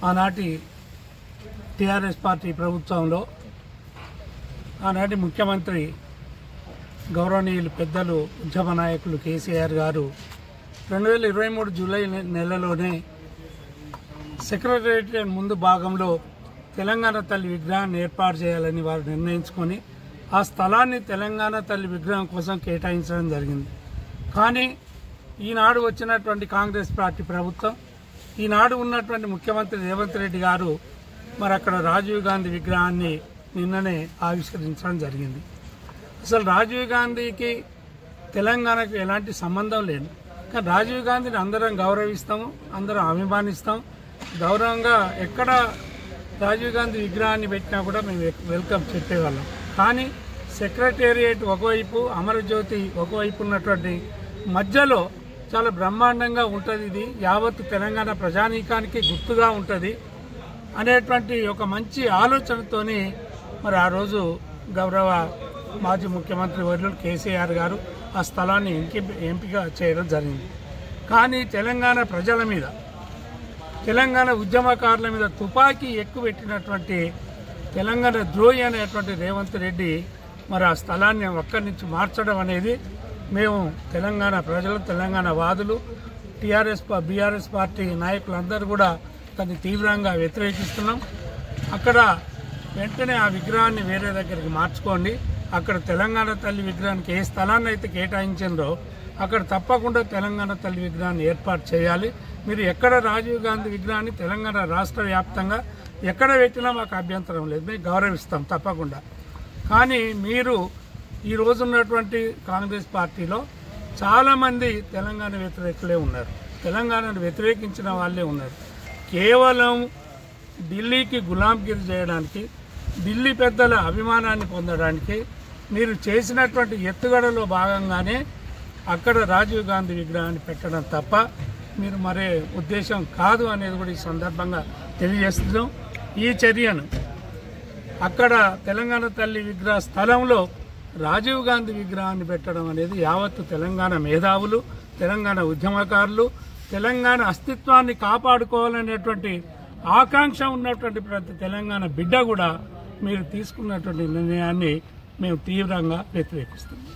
ఆనాటి TRS party ప్రభుత్వంలో ఆనాటి ముఖ్యమంత్రి గౌరవనీయులు పెద్దలు ఉద్యమ నాయకులు కేసీఆర్ గారు 2023 జూలై నెలలోనే సెక్రటేరియట్ ముందు భాగంలో తెలంగాణ తల్లి విగ్రహాన్ని ఏర్పాటు చేయాలని వారు నిర్ణయించుకొని ఆ స్థలాన్ని తెలంగాణ తల్లి విగ్రహం కోసం కేటాయించడం జరిగింది. కానీ ఈనాడు వచ్చినటువంటి కాంగ్రెస్ పార్టీ ప్రభుత్వం, ఈనాడు ఉన్నటువంటి ముఖ్యమంత్రి రేవంత్ రెడ్డి గారు మరి అక్కడ రాజీవ్ గాంధీ విగ్రహాన్ని నిన్ననే ఆవిష్కరించడం జరిగింది. అసలు రాజీవ్ గాంధీకి తెలంగాణకు ఎలాంటి సంబంధం లేదు. కానీ రాజీవ్ గాంధీని అందరం గౌరవిస్తాము, అందరం అభిమానిస్తాం. గౌరవంగా ఎక్కడ రాజీవ్ గాంధీ విగ్రహాన్ని పెట్టినా కూడా మేము వెల్కమ్ చెప్పేవాళ్ళం. కానీ సెక్రటేరియట్ ఒకవైపు, అమరజ్యోతి ఒకవైపు ఉన్నటువంటి మధ్యలో చాలా బ్రహ్మాండంగా ఉంటుంది, ఇది యావత్ తెలంగాణ ప్రజానీకానికి గుర్తుగా ఉంటుంది అనేటువంటి ఒక మంచి ఆలోచనతోని మరి ఆ రోజు గౌరవ మాజీ ముఖ్యమంత్రి వర్యులు కేసీఆర్ గారు ఆ స్థలాన్ని ఎంపిక చేయడం జరిగింది. కానీ తెలంగాణ ప్రజల మీద, తెలంగాణ ఉద్యమకారుల మీద తుపాకీ ఎక్కుపెట్టినటువంటి తెలంగాణ ద్రోహి అనేటువంటి రేవంత్ రెడ్డి మరి ఆ స్థలాన్ని అక్కడి నుంచి మార్చడం అనేది మేము తెలంగాణ ప్రజలు, తెలంగాణ వాదులు, బీఆర్ఎస్ పార్టీ నాయకులందరూ కూడా దాన్ని తీవ్రంగా వ్యతిరేకిస్తున్నాం. అక్కడ వెంటనే ఆ విగ్రహాన్ని వేరే దగ్గరికి మార్చుకోండి. అక్కడ తెలంగాణ తల్లి విగ్రహానికి ఏ స్థలాన్ని అయితే కేటాయించిందో అక్కడ తప్పకుండా తెలంగాణ తల్లి విగ్రహాన్ని ఏర్పాటు చేయాలి. మీరు ఎక్కడ రాజీవ్ గాంధీ విగ్రహాన్ని తెలంగాణ రాష్ట్ర వ్యాప్తంగా ఎక్కడ పెట్టినా మాకు అభ్యంతరం లేదు, మేము గౌరవిస్తాం తప్పకుండా. కానీ మీరు ఈ రోజున్నటువంటి కాంగ్రెస్ పార్టీలో చాలామంది తెలంగాణ వ్యతిరేకులే ఉన్నారు, తెలంగాణను వ్యతిరేకించిన వాళ్ళే ఉన్నారు. కేవలం ఢిల్లీకి గులాంగిరి చేయడానికి, ఢిల్లీ పెద్దల అభిమానాన్ని పొందడానికి మీరు చేసినటువంటి ఎత్తుగడలో భాగంగానే అక్కడ రాజీవ్ గాంధీ విగ్రహాన్ని పెట్టడం తప్ప మీరు మరే ఉద్దేశం కాదు అనేది కూడా ఈ సందర్భంగా తెలియజేస్తున్నాం. ఈ చర్యను అక్కడ తెలంగాణ తల్లి విగ్రహ స్థలంలో రాజీవ్ గాంధీ విగ్రహాన్ని పెట్టడం అనేది యావత్తు తెలంగాణ మేధావులు, తెలంగాణ ఉద్యమకారులు, తెలంగాణ అస్తిత్వాన్ని కాపాడుకోవాలనేటువంటి ఆకాంక్ష ఉన్నటువంటి ప్రతి తెలంగాణ బిడ్డ కూడా మీరు తీసుకున్నటువంటి నిర్ణయాన్ని మేము తీవ్రంగా వ్యతిరేకిస్తున్నాం.